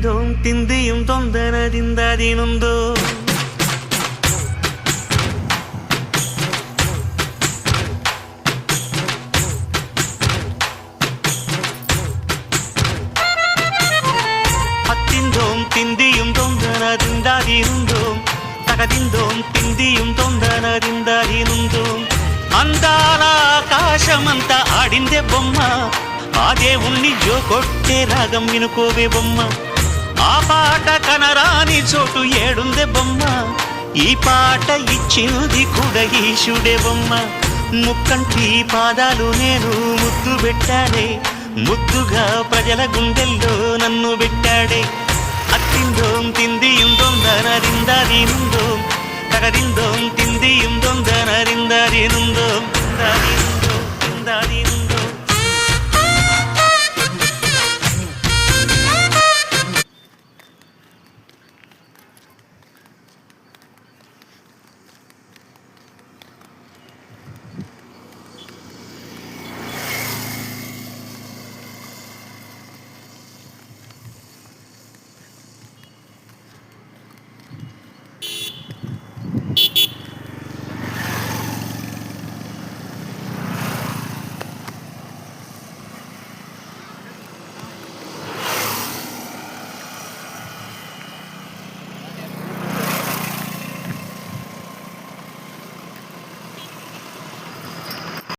തകതിന്തോം തിന്തിയും തൊന്തനതിന്തതിനുന്തോ അത്തിന്തോം തിന്തിയും തൊന്തനതിന്തതിനുന്തോം తగదిందోం తిందియం తొందనదిందదినుందోం అందాల ఆకాశమంతా ఆడిందే బొమ్మ ఆ దేవుణ్ణి జోకొట్టే రాగం వినుకోవే బొమ్మ ఆ పాట కనరాని చోటు ఏడుందే బొమ్మ ఈ పాట ఇచ్చినది కూడా ఈశుడే బొమ్మ ముక్కంటి పాదాలు నేను ముద్దు పెట్టాడే ముద్దుగా ప్రజల గుండెల్లో నన్ను పెట్టాడే అత్తిందోం తిందియం తొందనదిందదినుందోం తగదిందోం తిందియం తొందనదిందదినుందోం